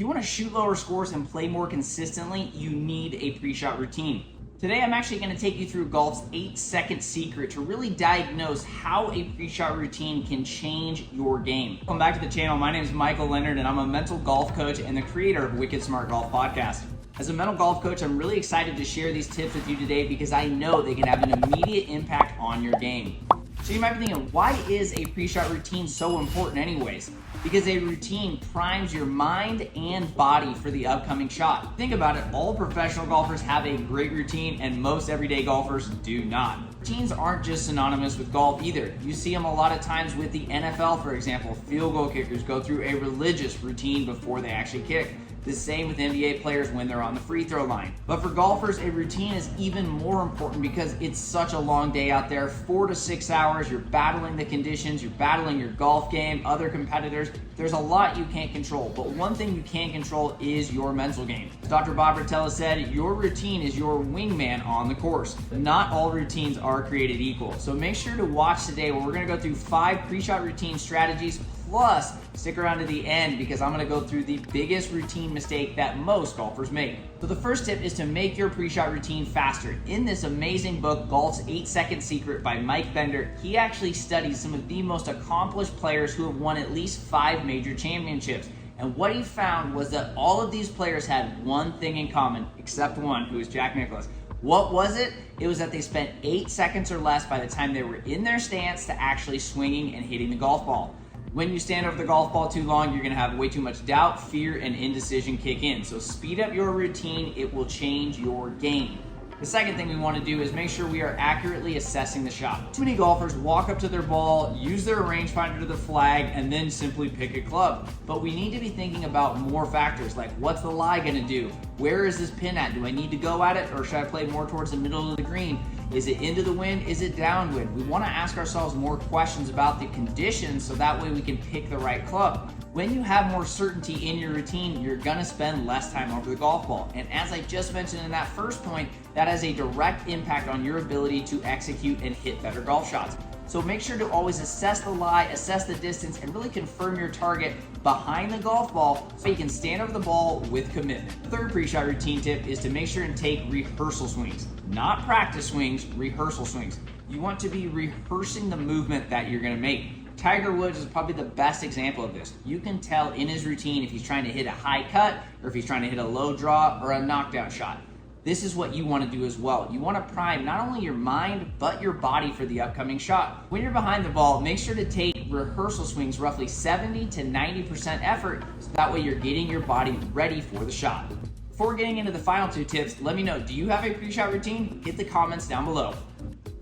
If you want to shoot lower scores and play more consistently, you need a pre-shot routine. Today, I'm actually going to take you through golf's 8-second secret to really diagnose how a pre-shot routine can change your game. Welcome back to the channel. My name is Michael Leonard, and I'm a mental golf coach and the creator of Wicked Smart Golf Podcast. As a mental golf coach, I'm really excited to share these tips with you today because I know they can have an immediate impact on your game. So you might be thinking, why is a pre-shot routine so important anyways? Because a routine primes your mind and body for the upcoming shot. Think about it, all professional golfers have a great routine and most everyday golfers do not. Routines aren't just synonymous with golf either. You see them a lot of times with the NFL, for example. Field goal kickers go through a religious routine before they actually kick. The same with NBA players when they're on the free throw line. But for golfers, a routine is even more important because it's such a long day out there, 4 to 6 hours. You're battling the conditions, you're battling your golf game, other competitors. There's a lot you can't control, but one thing you can control is your mental game. As Dr. Bob Rotella said, your routine is your wingman on the course. Not all routines are created equal. So make sure to watch today where we're gonna go through 5 pre-shot routine strategies. Plus, stick around to the end because I'm going to go through the biggest routine mistake that most golfers make. So the first tip is to make your pre-shot routine faster. In this amazing book, Golf's 8-Second Secret by Mike Bender, he actually studies some of the most accomplished players who have won at least 5 major championships. And what he found was that all of these players had one thing in common, except one, who was Jack Nicklaus. What was it? It was that they spent 8 seconds or less by the time they were in their stance to actually swinging and hitting the golf ball. When you stand over the golf ball too long, you're going to have way too much doubt, fear, and indecision kick in. So speed up your routine. It will change your game. The second thing we want to do is make sure we are accurately assessing the shot. Too many golfers walk up to their ball, use their rangefinder to the flag, and then simply pick a club. But we need to be thinking about more factors like what's the lie going to do? Where is this pin at? Do I need to go at it or should I play more towards the middle of the green? Is it into the wind? Is it downwind? We want to ask ourselves more questions about the conditions so that way we can pick the right club. When you have more certainty in your routine, you're going to spend less time over the golf ball. And as I just mentioned in that first point, that has a direct impact on your ability to execute and hit better golf shots. So make sure to always assess the lie, assess the distance, and really confirm your target behind the golf ball so you can stand over the ball with commitment. The third pre-shot routine tip is to make sure and take rehearsal swings. Not practice swings, rehearsal swings. You want to be rehearsing the movement that you're going to make. Tiger Woods is probably the best example of this. You can tell in his routine if he's trying to hit a high cut or if he's trying to hit a low draw or a knockdown shot. This is what you want to do as well. You want to prime not only your mind, but your body for the upcoming shot. When you're behind the ball, make sure to take rehearsal swings roughly 70 to 90% effort, so that way you're getting your body ready for the shot. Before getting into the final 2 tips, let me know, do you have a pre-shot routine? Hit the comments down below.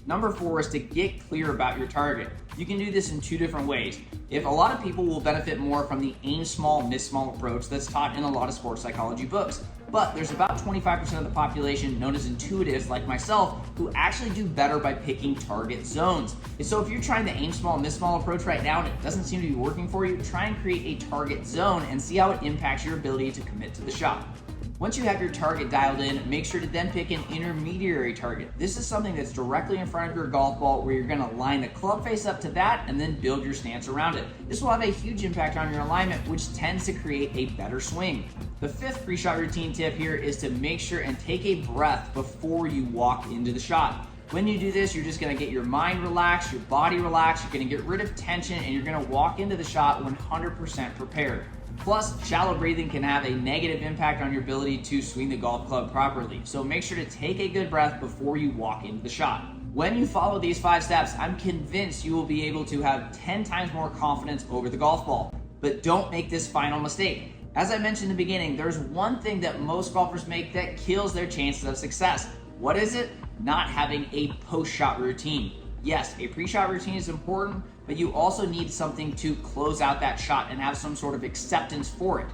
Number 4 is to get clear about your target. You can do this in 2 different ways. If a lot of people will benefit more from the aim small, miss small approach that's taught in a lot of sports psychology books. But there's about 25% of the population known as intuitives like myself who actually do better by picking target zones. And so if you're trying the aim small, miss small approach right now and it doesn't seem to be working for you, try and create a target zone and see how it impacts your ability to commit to the shot. Once you have your target dialed in, make sure to then pick an intermediary target. This is something that's directly in front of your golf ball where you're going to line the club face up to that and then build your stance around it. This will have a huge impact on your alignment, which tends to create a better swing. The 5th pre-shot routine tip here is to make sure and take a breath before you walk into the shot. When you do this, you're just going to get your mind relaxed, your body relaxed, you're going to get rid of tension, and you're going to walk into the shot 100% prepared. Plus, shallow breathing can have a negative impact on your ability to swing the golf club properly. So make sure to take a good breath before you walk into the shot. When you follow these 5 steps, I'm convinced you will be able to have 10 times more confidence over the golf ball. But don't make this final mistake. As I mentioned in the beginning, there's one thing that most golfers make that kills their chances of success. What is it? Not having a post-shot routine. Yes, a pre-shot routine is important, but you also need something to close out that shot and have some sort of acceptance for it.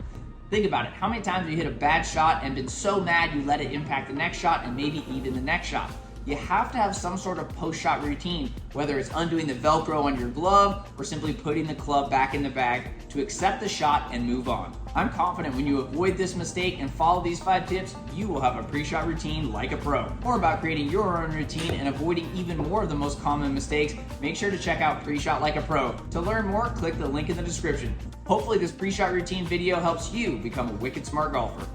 Think about it. How many times have you hit a bad shot and been so mad you let it impact the next shot and maybe even the next shot? you have to have some sort of post-shot routine, whether it's undoing the Velcro on your glove or simply putting the club back in the bag to accept the shot and move on. I'm confident when you avoid this mistake and follow these 5 tips, you will have a pre-shot routine like a pro. More about creating your own routine and avoiding even more of the most common mistakes, make sure to check out Pre-Shot Like a Pro. To learn more, click the link in the description. Hopefully this pre-shot routine video helps you become a wicked smart golfer.